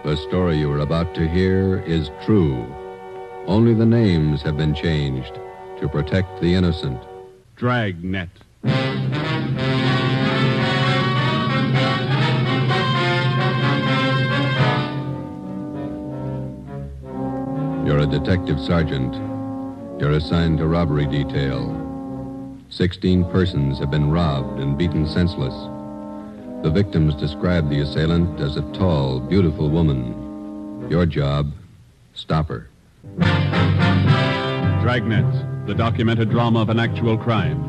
The story you are about to hear is true. Only the names have been changed to protect the innocent. Dragnet. You're a detective sergeant. You're assigned to robbery detail. 16 persons have been robbed and beaten senseless. The victims describe the assailant as a tall, beautiful woman. Your job, stop her. Dragnet, the documented drama of an actual crime.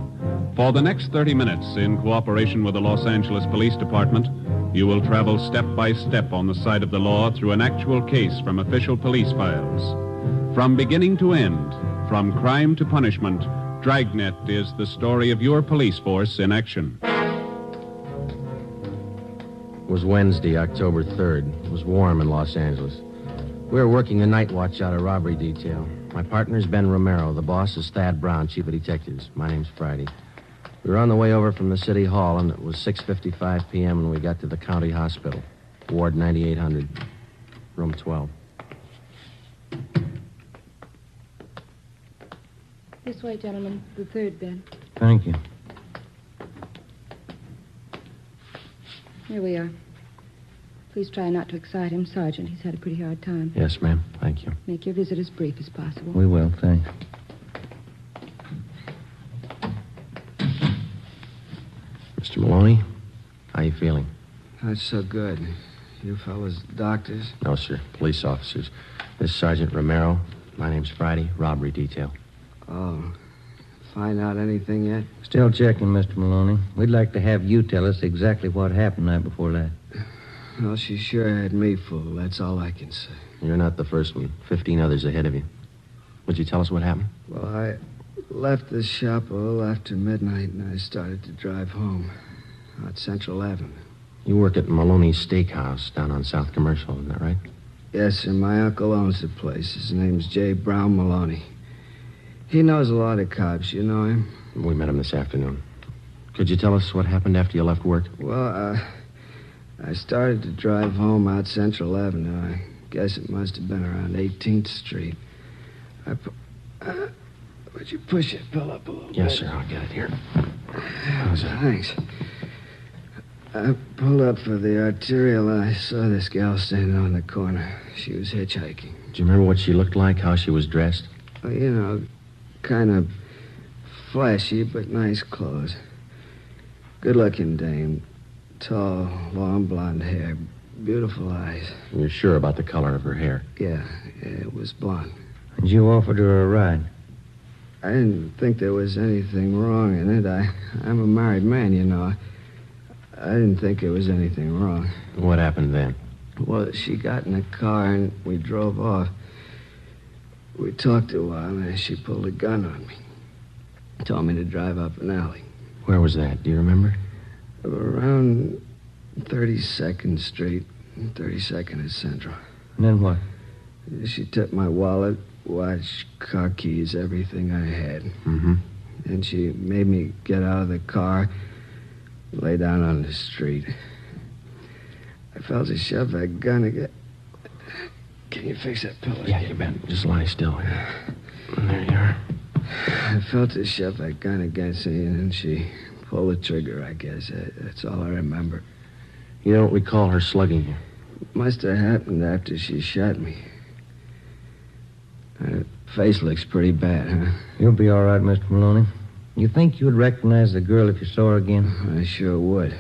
For the next 30 minutes, in cooperation with the Los Angeles Police Department, you will travel step by step on the side of the law through an actual case from official police files. From beginning to end, from crime to punishment, Dragnet is the story of your police force in action. It was Wednesday, October 3rd. It was warm in Los Angeles. We were working the night watch out of robbery detail. My partner's Ben Romero. The boss is Thad Brown, chief of detectives. My name's Friday. We were on the way over from the city hall, and it was 6:55 p.m. when we got to the county hospital. Ward 9800, room 12. This way, gentlemen. The third bed. Thank you. Here we are. Please try not to excite him, Sergeant. He's had a pretty hard time. Yes, ma'am. Thank you. Make your visit as brief as possible. We will, thanks. Mr. Maloney, how you feeling? Not so good. You fellas doctors? No, sir. Police officers. This is Sergeant Romero. My name's Friday. Robbery detail. Oh. Find out anything yet? Still checking, Mr. Maloney. We'd like to have you tell us exactly what happened night before last. Well, she sure had me fooled. That's all I can say. You're not the first one. 15 others ahead of you. Would you tell us what happened? Well, I left the shop a little after midnight, and I started to drive home out Central Avenue. You work at Maloney's Steakhouse down on South Commercial, isn't that right? Yes, sir. My uncle owns the place. His name's J. Brown Maloney. He knows a lot of cops. You know him? We met him this afternoon. Could you tell us what happened after you left work? Well, I started to drive home out Central Avenue. I guess it must have been around 18th Street. Would you push it, Bill, up a little bit? Yes, sir. I'll get it here. How's that? Thanks. I pulled up for the arterial, and I saw this gal standing on the corner. She was hitchhiking. Do you remember what she looked like, how she was dressed? Well, you know, kind of flashy, but nice clothes. Good-looking dame. Tall, long blonde hair. Beautiful eyes. You're sure about the color of her hair? Yeah, it was blonde. And you offered her a ride? I didn't think there was anything wrong in it. I'm a married man, you know. I didn't think there was anything wrong. What happened then? Well, she got in a car and we drove off. We talked a while and she pulled a gun on me. Told me to drive up an alley. Where was that? Do you remember? Around 32nd Street, 32nd and Central. And then what? She took my wallet, watch, car keys, everything I had. Mm-hmm. And she made me get out of the car, lay down on the street. I felt her shove that gun again. Can you fix that pillow? Yeah, you bet. Just lie still here. There you are. I felt her shove that gun against me, and then she pulled the trigger, I guess. That's all I remember. You don't recall her slugging you? It must have happened after she shot me. Her face looks pretty bad, huh? You'll be all right, Mr. Maloney. You think you'd recognize the girl if you saw her again? I sure would.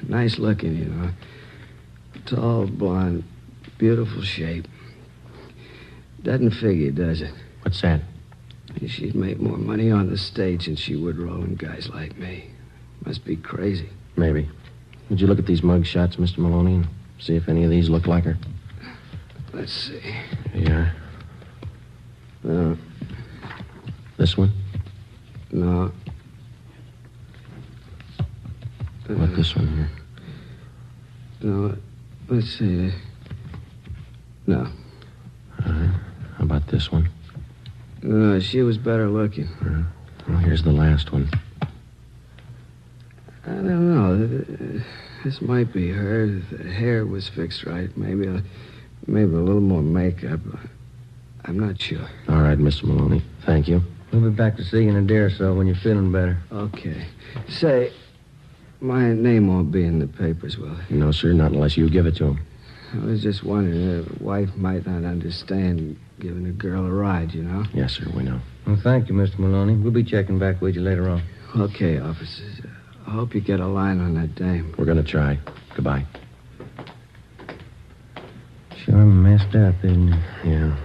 Nice looking, you know. Tall, blonde, beautiful shape. Doesn't figure, does it? What's that? She'd make more money on the stage than she would rolling guys like me. Must be crazy. Maybe. Would you look at these mug shots, Mr. Maloney, and see if any of these look like her? Let's see. Yeah. No. This one? No. What about this one here? No. Let's see. No. All right. How about this one? No, she was better looking. Well, here's the last one. I don't know. This might be her. The hair was fixed right. Maybe Maybe a little more makeup. I'm not sure. All right, Mr. Maloney. Thank you. We'll be back to see you in a day or so when you're feeling better. Okay. Say, my name won't be in the papers, will it? No, sir, not unless you give it to him. I was just wondering, a wife might not understand giving a girl a ride, you know? Yes, sir, we know. Well, thank you, Mr. Maloney. We'll be checking back with you later on. Okay, officers. I hope you get a line on that dame. We're going to try. Goodbye. Sure messed up, isn't it? Yeah.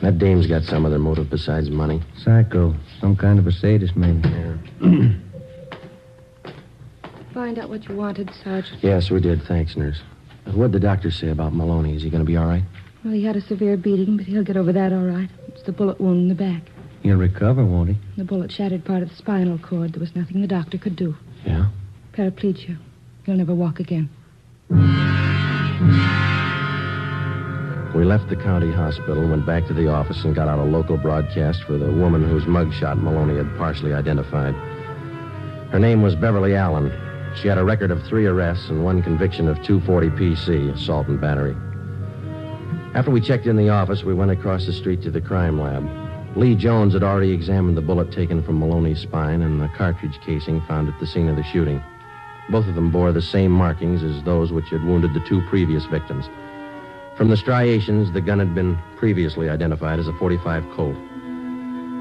That dame's got some other motive besides money. Psycho. Some kind of a sadist, maybe. Yeah. Find out what you wanted, Sergeant. Yes, we did. Thanks, nurse. What'd the doctor say about Maloney? Is he going to be all right? Well, he had a severe beating, but he'll get over that all right. It's the bullet wound in the back. He'll recover, won't he? The bullet shattered part of the spinal cord. There was nothing the doctor could do. Yeah? Paraplegia. He'll never walk again. We left the county hospital, went back to the office, and got out a local broadcast for the woman whose mugshot Maloney had partially identified. Her name was Beverly Allen. She had a record of 3 arrests and 1 conviction of 240 PC, assault and battery. After we checked in the office, we went across the street to the crime lab. Lee Jones had already examined the bullet taken from Maloney's spine and the cartridge casing found at the scene of the shooting. Both of them bore the same markings as those which had wounded the 2 previous victims. From the striations, the gun had been previously identified as a .45 Colt.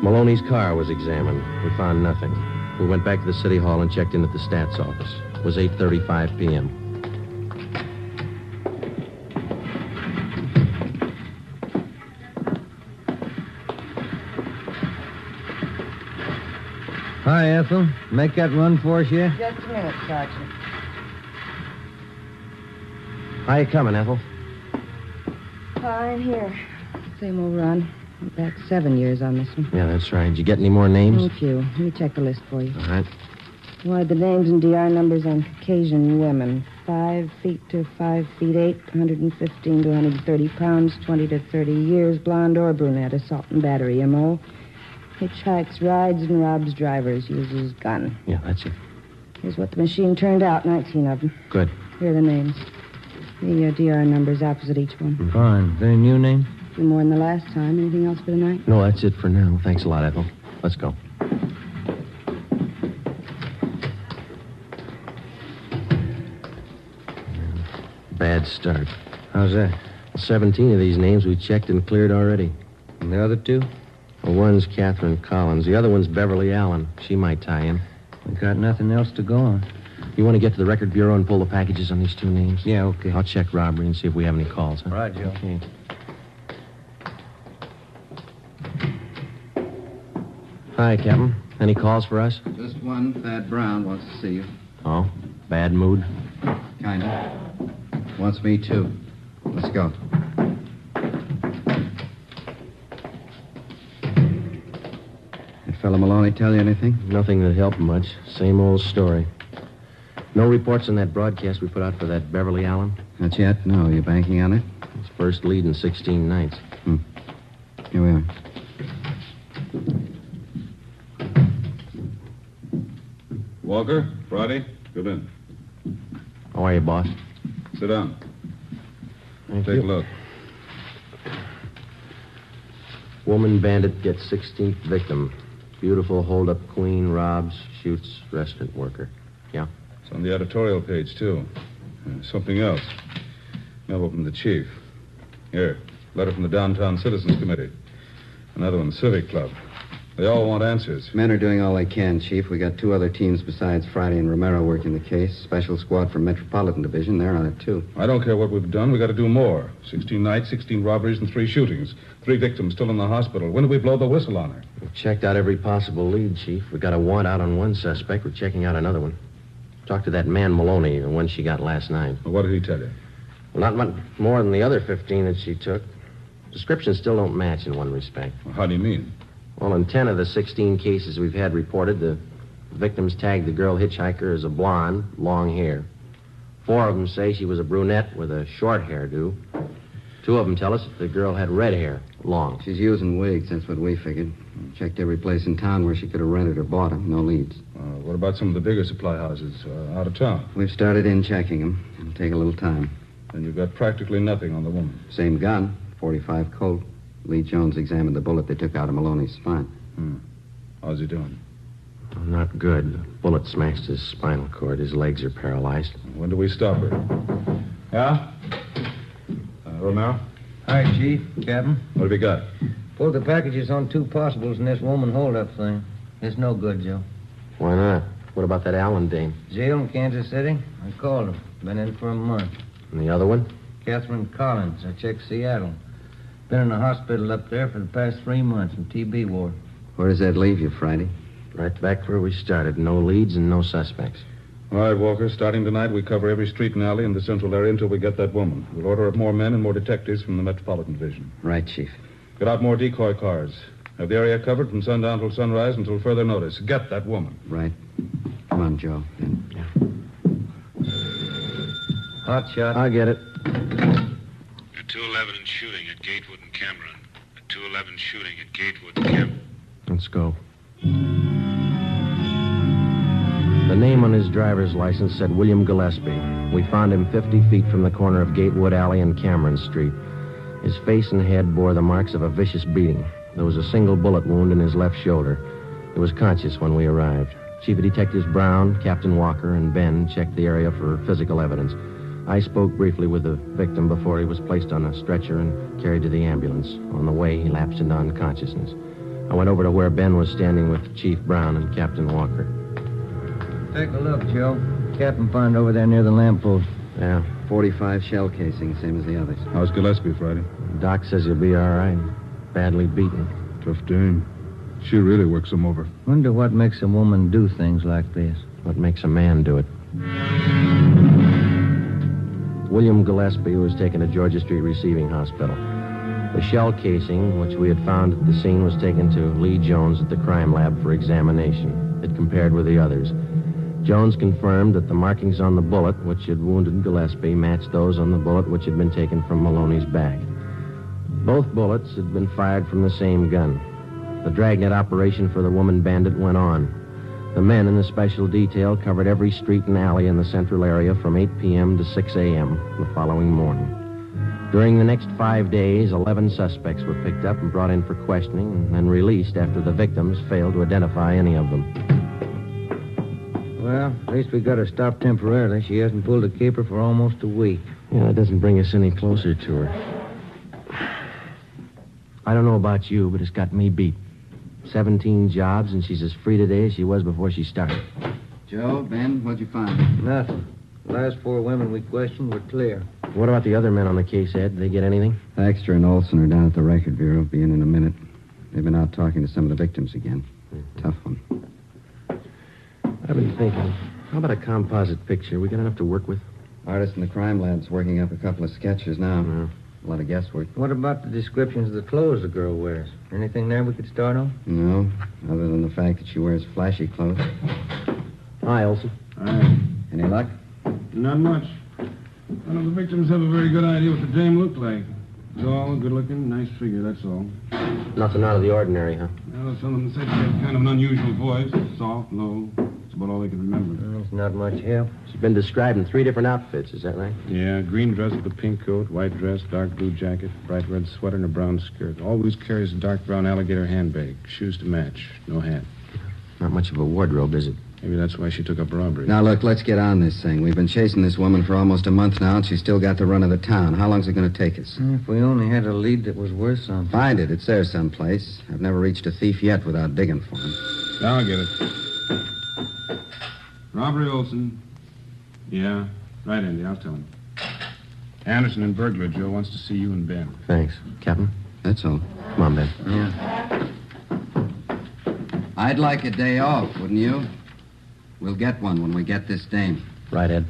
Maloney's car was examined. We found nothing. We went back to the city hall and checked in at the stats office. It was 8:35 p.m. Hi, Ethel. Make that run for us yet? Just a minute, Sergeant. How you coming, Ethel? Fine, here. Same old run. Went back 7 years on this one. Yeah, that's right. Did you get any more names? A few. Let me check the list for you. All right. Wanted the names and DR numbers on Caucasian women. 5 feet to 5 feet 8, 115 to 130 pounds, 20 to 30 years, blonde or brunette, assault and battery, M.O. Hitchhikes, rides, and robs drivers, uses gun. Yeah, that's it. Here's what the machine turned out, 19 of them. Good. Here are the names. The DR numbers opposite each one. Fine. Is there any new name? A few more than the last time. Anything else for tonight? No, that's it for now. Thanks a lot, Ethel. Let's go. Bad start. How's that? 17 of these names we checked and cleared already. And the other 2? Well, one's Catherine Collins. The other one's Beverly Allen. She might tie in. We got nothing else to go on. You want to get to the record bureau and pull the packages on these 2 names? Yeah, okay. I'll check robbery and see if we have any calls, huh? Right, Joe. Okay. Hi, Captain. Any calls for us? Just one. Thad Brown wants to see you. Oh, bad mood? Kinda. Wants me, too. Let's go. That fellow Maloney tell you anything? Nothing that helped much. Same old story. No reports on that broadcast we put out for that Beverly Allen? Not yet. No. You banking on it? It's first lead in 16 nights. Here we are. Walker, Friday, come in. How are you, boss? Sit down. Thank Take you. a look. Woman bandit gets 16th victim. Beautiful hold-up queen robs, shoots restaurant worker. Yeah? It's on the editorial page, too. Something else. Memo from the chief. Here, letter from the Downtown Citizens Committee. Another one, Civic Club. They all want answers. Men are doing all they can, Chief. We got 2 other teams besides Friday and Romero working the case. Special squad from Metropolitan Division. They're on it, too. I don't care what we've done. We got to do more. 16 nights, 16 robberies, and 3 shootings. 3 victims still in the hospital. When do we blow the whistle on her? We've checked out every possible lead, Chief. We got a warrant out on one suspect. We're checking out another one. Talked to that man Maloney, the one she got last night. Well, what did he tell you? Well, not much more than the other 15 that she took. Descriptions still don't match in one respect. Well, how do you mean? Well, in 10 of the 16 cases we've had reported, the victims tagged the girl hitchhiker as a blonde, long hair. 4 of them say she was a brunette with a short hairdo. 2 of them tell us that the girl had red hair, long. She's using wigs. That's what we figured. Checked every place in town where she could have rented or bought them. No leads. What about some of the bigger supply houses out of town? We've started in checking them. It'll take a little time. And you've got practically nothing on the woman. Same gun, 45 Colt. Lee Jones examined the bullet they took out of Maloney's spine. How's he doing? Not good. The bullet smashed his spinal cord. His legs are paralyzed. When do we stop her? Yeah? Romero? Hi, Chief. Captain. What have you got? Pulled the packages on 2 possibles in this woman holdup thing. It's no good, Joe. Why not? What about that Allen dame? Jail in Kansas City? I called him. Been in for a month. And the other one? Catherine Collins. I checked Seattle. Been in the hospital up there for the past 3 months in TB ward. Where does that leave you, Friday? Right back where we started. No leads and no suspects. All right, Walker. Starting tonight, we cover every street and alley in the central area until we get that woman. We'll order up more men and more detectives from the Metropolitan Division. Right, Chief. Get out more decoy cars. Have the area covered from sundown till sunrise until further notice. Get that woman. Right. Come on, Joe. Yeah. Hot shot. I'll get it. A 211 and shooting at Gatewood and Cameron. A 211 shooting at Gatewood and Cameron. Let's go. The name on his driver's license said William Gillespie. We found him 50 feet from the corner of Gatewood Alley and Cameron Street. His face and head bore the marks of a vicious beating. There was a single bullet wound in his left shoulder. He was conscious when we arrived. Chief of Detectives Brown, Captain Walker, and Ben checked the area for physical evidence. I spoke briefly with the victim before he was placed on a stretcher and carried to the ambulance. On the way, he lapsed into unconsciousness. I went over to where Ben was standing with Chief Brown and Captain Walker. Take a look, Joe. Captain found over there near the lamppost. Yeah. 45 shell casing, same as the others. How's Gillespie, Friday? Doc says he'll be all right. Badly beaten. Tough dame. She really works him over. Wonder what makes a woman do things like this. What makes a man do it? William Gillespie was taken to Georgia Street Receiving Hospital. The shell casing, which we had found at the scene, was taken to Lee Jones at the crime lab for examination. It compared with the others. Jones confirmed that the markings on the bullet which had wounded Gillespie matched those on the bullet which had been taken from Maloney's back. Both bullets had been fired from the same gun. The Dragnet operation for the woman bandit went on. The men in the special detail covered every street and alley in the central area from 8 p.m. to 6 a.m. the following morning. During the next 5 days, 11 suspects were picked up and brought in for questioning and then released after the victims failed to identify any of them. Well, at least we got her stopped temporarily. She hasn't pulled a caper for almost a week. Yeah, that doesn't bring us any closer to her. I don't know about you, but it's got me beat. 17 jobs, and she's as free today as she was before she started. Joe, Ben, what'd you find? Nothing. The last 4 women we questioned were clear. What about the other men on the case, Ed? Did they get anything? Baxter and Olson are down at the Record Bureau. Be in a minute. They've been out talking to some of the victims again. Tough one. I've been thinking, how about a composite picture? We got enough to work with? Artist in the crime lab's working up a couple of sketches now. No. A lot of guesswork. What about the descriptions of the clothes the girl wears? Anything there we could start on? No, other than the fact that she wears flashy clothes. Hi, Olson. Hi. Any luck? Not much. None of the victims have a very good idea what the dame looked like. Tall, good-looking, nice figure, that's all. Nothing out of the ordinary, huh? Well, some of them said she had kind of an unusual voice. Soft, low. That's about all they could remember. That's not much help. She's been described in 3 different outfits, is that right? Yeah, green dress with a pink coat, white dress, dark blue jacket, bright red sweater, and a brown skirt. Always carries a dark brown alligator handbag. Shoes to match. No hat. Not much of a wardrobe, is it? Maybe that's why she took up robbery. Now, look, let's get on this thing. We've been chasing this woman for almost a month now, and she's still got the run of the town. How long's it going to take us? If we only had a lead that was worth something. Find it. It's there someplace. I've never reached a thief yet without digging for him. I'll get it. Robbery, Olson. Yeah. Right, Andy. I'll tell him. Anderson and burglar, Joe, wants to see you and Ben. Thanks. Captain? That's all. Come on, Ben. Yeah. I'd like a day off, wouldn't you? We'll get one when we get this dame. Right, Ed.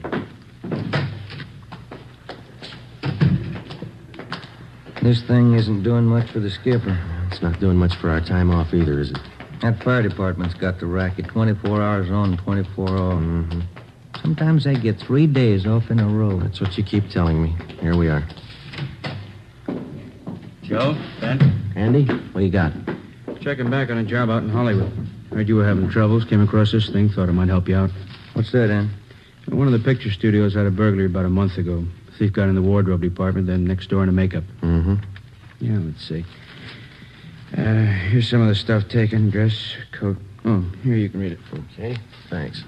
This thing isn't doing much for the skipper. It's not doing much for our time off either, is it? That fire department's got the racket. 24 hours on, 24 off. Mm-hmm. Sometimes they get 3 days off in a row. That's what you keep telling me. Here we are. Joe, Ben? Andy, what do you got? Checking back on a job out in Hollywood. Heard you were having troubles. Came across this thing. Thought it might help you out. What's that, Ann? One of the picture studios had a burglary about a month ago. Thief got in the wardrobe department, then next door in the makeup. Mm-hmm. Yeah, let's see. Here's some of the stuff taken. Dress, coat. Oh, here, you can read it. Okay, thanks.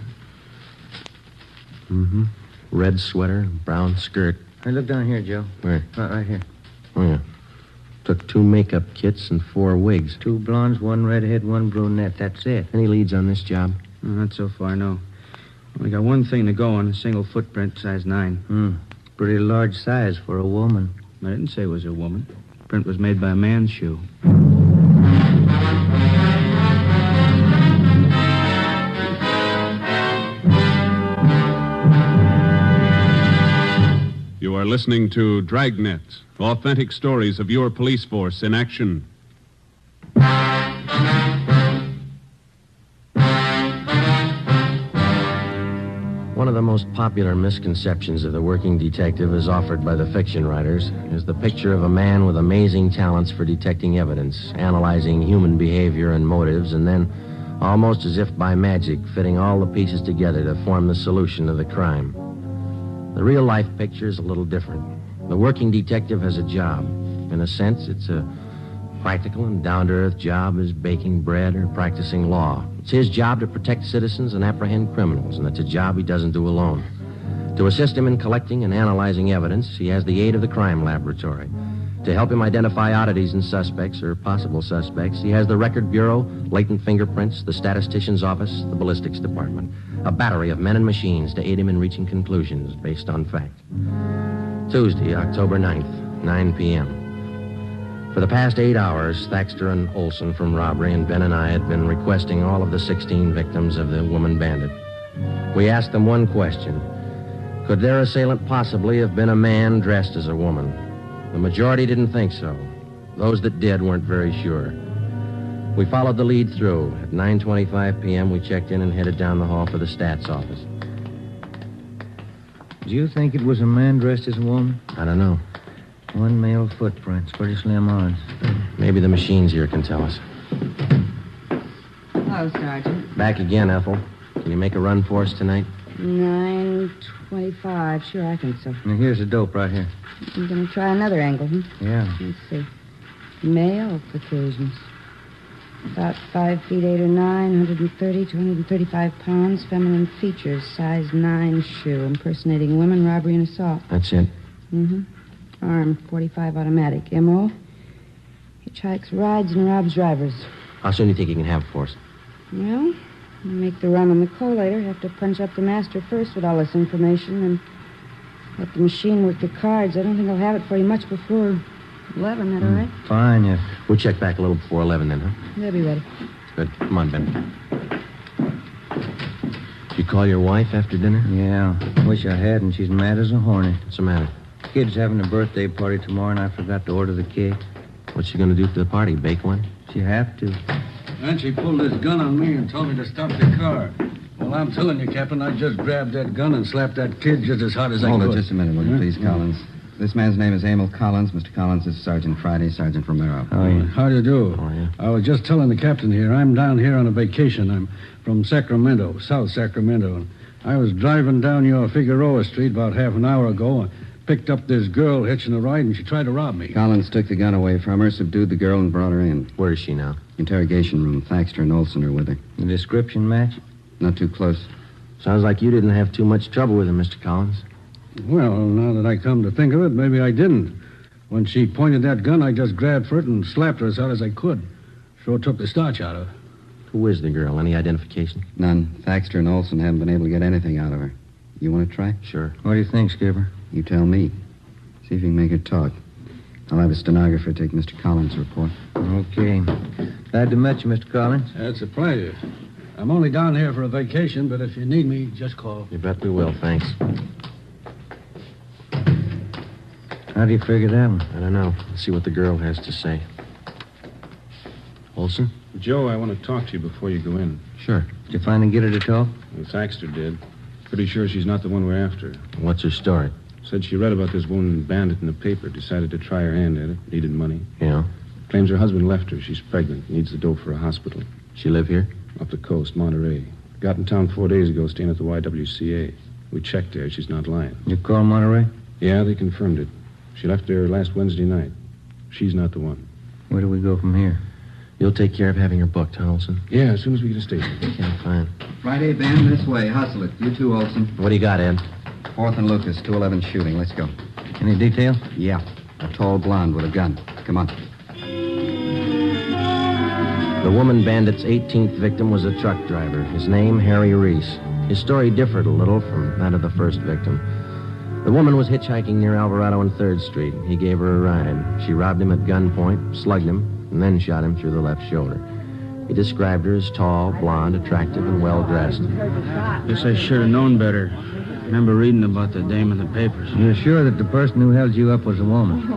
Mm-hmm. Red sweater, brown skirt. Hey, look down here, Joe. Where? Right here. Oh, yeah. Took 2 makeup kits and 4 wigs. 2 blondes, 1 redhead, 1 brunette. That's it. Any leads on this job? Not so far, no. Only got one thing to go on, a single footprint, size 9. Pretty large size for a woman. I didn't say it was a woman. Print was made by a man's shoe. You are listening to Dragnet, authentic stories of your police force in action. One of the most popular misconceptions of the working detective as offered by the fiction writers is the picture of a man with amazing talents for detecting evidence, analyzing human behavior and motives, and then, almost as if by magic, fitting all the pieces together to form the solution of the crime. The real-life picture is a little different. The working detective has a job. In a sense, it's a practical and down-to-earth job as baking bread or practicing law. It's his job to protect citizens and apprehend criminals, and it's a job he doesn't do alone. To assist him in collecting and analyzing evidence, he has the aid of the crime laboratory. To help him identify oddities in suspects or possible suspects, he has the Record Bureau, latent fingerprints, the statistician's office, the ballistics department. A battery of men and machines to aid him in reaching conclusions based on fact. Tuesday, October 9th, 9 p.m. For the past 8 hours, Thaxter and Olson from robbery and Ben and I had been requesting all of the 16 victims of the woman bandit. We asked them one question. Could their assailant possibly have been a man dressed as a woman? The majority didn't think so. Those that did weren't very sure. We followed the lead through. At 9:25 p.m., we checked in and headed down the hall for the stats office. Do you think it was a man dressed as a woman? I don't know. 1 male footprint. Pretty slim odds. Maybe the machines here can tell us. Hello, Sergeant. Back again, Ethel. Can you make a run for us tonight? 9:25. Sure, I think so. Now, here's the dope right here. I'm going to try another angle, Yeah. Let's see. Male Caucasians. About 5 feet 8 or 9, 130, 235 pounds, feminine features, size 9 shoe, impersonating women, robbery, and assault. That's it. Mm-hmm. Arm, 45 automatic. M.O. Hitchhikes, rides, and robs drivers. How soon do you think you can have it for us? Well, we'll make the run on the collator. Have to punch up the master first with all this information and let the machine work the cards. I don't think I'll have it for you much before 11. That all right? Fine, yes. We'll check back a little before 11 then, huh? They'll be ready. Good. Come on, Ben. Did you call your wife after dinner? Yeah. Wish I hadn't. She's mad as a hornet. What's the matter? Kid's having a birthday party tomorrow, and I forgot to order the cake. What's she going to do for the party? Bake one? She have to. And she pulled this gun on me and told me to stop the car. Well, I'm telling you, Captain, I just grabbed that gun and slapped that kid just as hard as I could. Hold it just a minute, will you, please, Collins? This man's name is Emil Collins. Mr. Collins is Sergeant Friday, Sergeant Romero. Oh, yeah. How do you do? Oh, yeah. I was just telling the captain here, I'm down here on a vacation. I'm from Sacramento, South Sacramento. And I was driving down your Figueroa Street about half an hour ago and picked up this girl hitching a ride, and she tried to rob me. Collins took the gun away from her, subdued the girl, and brought her in. Where is she now? Interrogation room. Thaxter and Olson are with her. The description match? Not too close. Sounds like you didn't have too much trouble with her, Mr. Collins. Well, now that I come to think of it, maybe I didn't. When she pointed that gun, I just grabbed for it and slapped her as hard as I could. Sure took the starch out of her. Who is the girl? Any identification? None. Thaxter and Olson haven't been able to get anything out of her. You want to try? Sure. What do you think, Skipper? You tell me. See if you can make her talk. I'll have a stenographer take Mr. Collins' report. Okay. Glad to meet you, Mr. Collins. It's a pleasure. I'm only down here for a vacation, but if you need me, just call. You bet we will, thanks. How do you figure that one? I don't know. Let's see what the girl has to say. Olson? Joe, I want to talk to you before you go in. Sure. Did you finally get her to talk? Well, Thaxter did. Pretty sure she's not the one we're after. What's her story? Said she read about this woman bandit in the paper, decided to try her hand at it, needed money. Yeah? Claims her husband left her. She's pregnant, needs the dough for a hospital. She live here? Up the coast, Monterey. Got in town 4 days ago, staying at the YWCA. We checked there. She's not lying. You call Monterey? Yeah, they confirmed it. She left there last Wednesday night. She's not the one. Where do we go from here? You'll take care of having her booked, huh, Olson? Yeah, as soon as we get to station. Okay, fine. Friday, Ben, this way. Hustle it. You too, Olson. What do you got, Ed? 4th and Lucas, 211 shooting. Let's go. Any detail? Yeah. A tall blonde with a gun. Come on. The woman bandit's 18th victim was a truck driver. His name, Harry Reese. His story differed a little from that of the first victim. The woman was hitchhiking near Alvarado and 3rd Street. He gave her a ride. She robbed him at gunpoint, slugged him, and then shot him through the left shoulder. He described her as tall, blonde, attractive, and well-dressed. Guess I should have known better. Remember reading about the dame in the papers. You're sure that the person who held you up was a woman?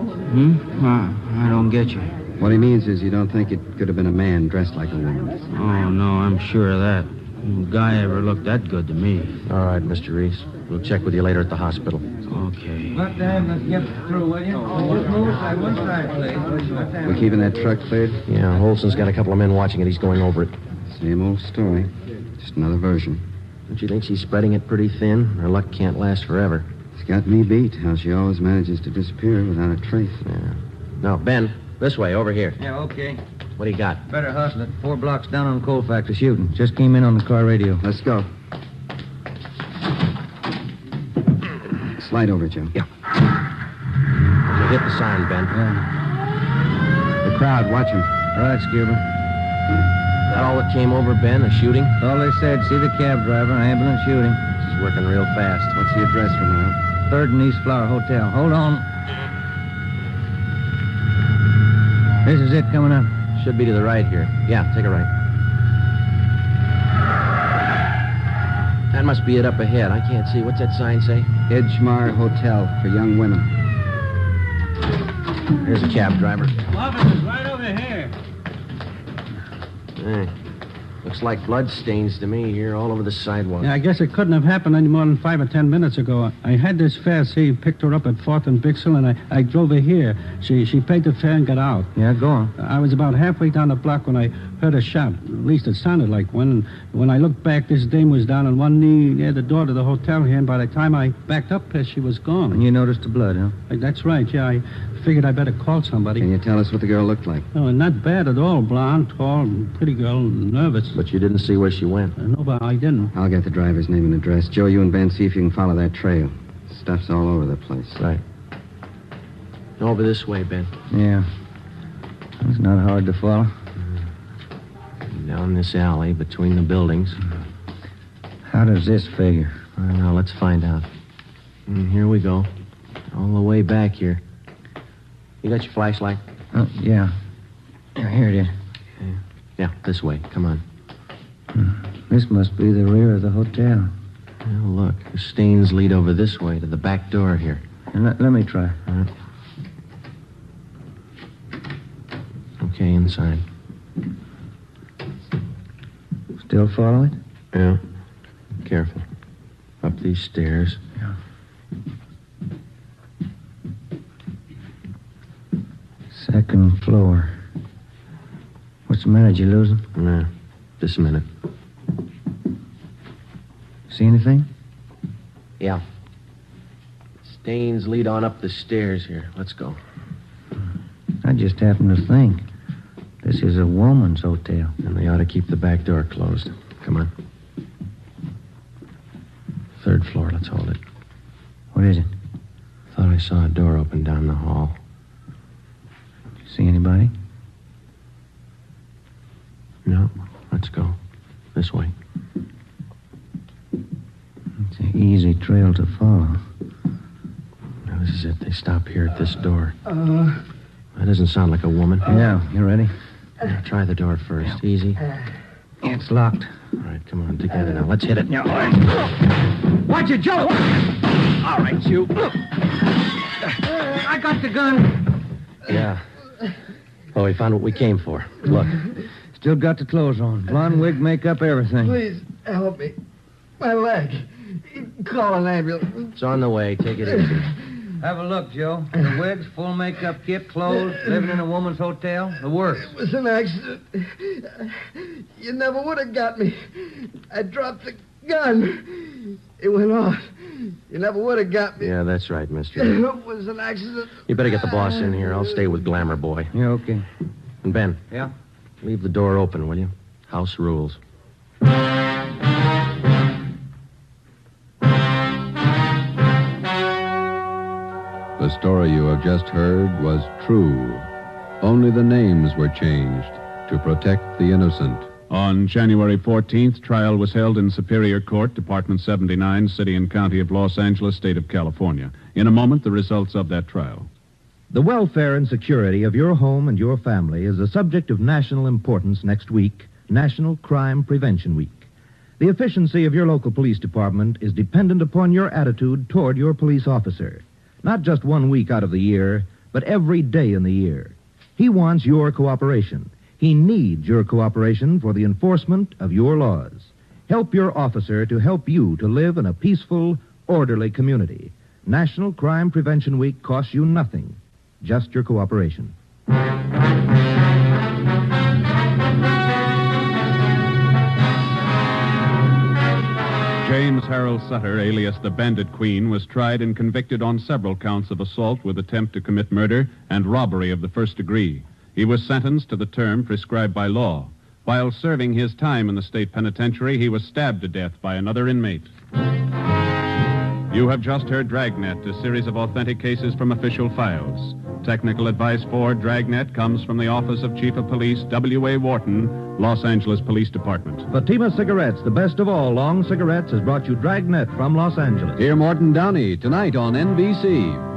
I don't get you. What he means is you don't think it could have been a man dressed like a woman. Oh, no, I'm sure of that. No guy ever looked that good to me. All right, Mr. Reese. We'll check with you later at the hospital. Okay. What time? Let's get through, will you? Just move aside one side, please. We're keeping that truck cleared? Yeah, Olson's got a couple of men watching it. He's going over it. Same old story. Just another version. Don't you think she's spreading it pretty thin? Her luck can't last forever. It's got me beat, how she always manages to disappear without a trace. Yeah. No, Ben, this way, over here. Yeah, okay. What do you got? Better hustle it. 4 blocks down on coal factory shooting. Just came in on the car radio. Let's go. Slide over, Joe. Yeah. You hit the sign, Ben. Yeah. The crowd, watch him. Right, Skipper. That all that came over, Ben? A shooting? All they said, see the cab driver, ambulance shooting. She's working real fast. What's the address, Romero? 3rd and East Flower Hotel. Hold on. This is it coming up. Should be to the right here. Yeah, take a right. That must be it up ahead. I can't see. What's that sign say? Edgemar Hotel for young women. Here's a cab driver. Officer's right over here. Hey, looks like blood stains to me here all over the sidewalk. Yeah, I guess it couldn't have happened any more than 5 or 10 minutes ago. I had this fare. See, picked her up at 4th and Bixel, and I drove her here. She paid the fare and got out. Yeah, go on. I was about halfway down the block when I heard a shot. At least it sounded like one. When I looked back, this dame was down on one knee near the door to the hotel here, and by the time I backed up there, she was gone. And you noticed the blood, huh? That's right, yeah. I figured I better call somebody. Can you tell us what the girl looked like? No, not bad at all. Blonde, tall, pretty girl, nervous. But you didn't see where she went. No, but I didn't. I'll get the driver's name and address. Joe, you and Ben, see if you can follow that trail. Stuff's all over the place. Right. Over this way, Ben. Yeah. It's not hard to follow. Down this alley between the buildings. How does this figure? Now, let's find out. Here we go. All the way back here. You got your flashlight? Yeah. Here it is. Yeah, this way. Come on. This must be the rear of the hotel. Well, look, the stains lead over this way to the back door here. Let me try. All right. Okay, inside. Still follow it? Yeah. Careful. Up these stairs. Yeah. Second floor. What's the matter? Did you lose him? No. Just a minute. See anything? Yeah. Stains lead on up the stairs here. Let's go. I just happened to think. This is a woman's hotel. And they ought to keep the back door closed. Come on. 3rd floor. Let's hold it. What is it? Thought I saw a door open down the hall. See anybody? No. Let's go. This way. It's an easy trail to follow. Now, this is it. They stop here at this door. That doesn't sound like a woman. Yeah, you ready? Now, try the door first. Easy. It's locked. All right, come on. Together now. Let's hit it. Yeah, all right. Watch it, Joe! All right, you. I got the gun. Yeah. Oh, we found what we came for. Look. Still got the clothes on. Blonde wig, makeup, everything. Please, help me. My leg. Call an ambulance. It's on the way. Take it easy. Have a look, Joe. The wigs, full makeup kit, clothes, living in a woman's hotel, the works. It was an accident. You never would have got me. I dropped the gun. It went off. You never would have got me. Yeah, that's right, mister. It was an accident. You better get the boss in here. I'll stay with Glamour Boy. Yeah, okay. And Ben. Yeah? Leave the door open, will you? House rules. The story you have just heard was true. Only the names were changed to protect the innocent. On January 14th, trial was held in Superior Court, Department 79, City and County of Los Angeles, State of California. In a moment, the results of that trial. The welfare and security of your home and your family is a subject of national importance next week, National Crime Prevention Week. The efficiency of your local police department is dependent upon your attitude toward your police officer. Not just 1 week out of the year, but every day in the year. He wants your cooperation. He needs your cooperation for the enforcement of your laws. Help your officer to help you to live in a peaceful, orderly community. National Crime Prevention Week costs you nothing, just your cooperation. James Harold Sutter, alias the Bandit Queen, was tried and convicted on several counts of assault with attempt to commit murder and robbery of the first degree. He was sentenced to the term prescribed by law. While serving his time in the state penitentiary, he was stabbed to death by another inmate. You have just heard Dragnet, a series of authentic cases from official files. Technical advice for Dragnet comes from the Office of Chief of Police W.A. Wharton, Los Angeles Police Department. Fatima Cigarettes, the best of all long cigarettes, has brought you Dragnet from Los Angeles. Hear Morton Downey tonight on NBC.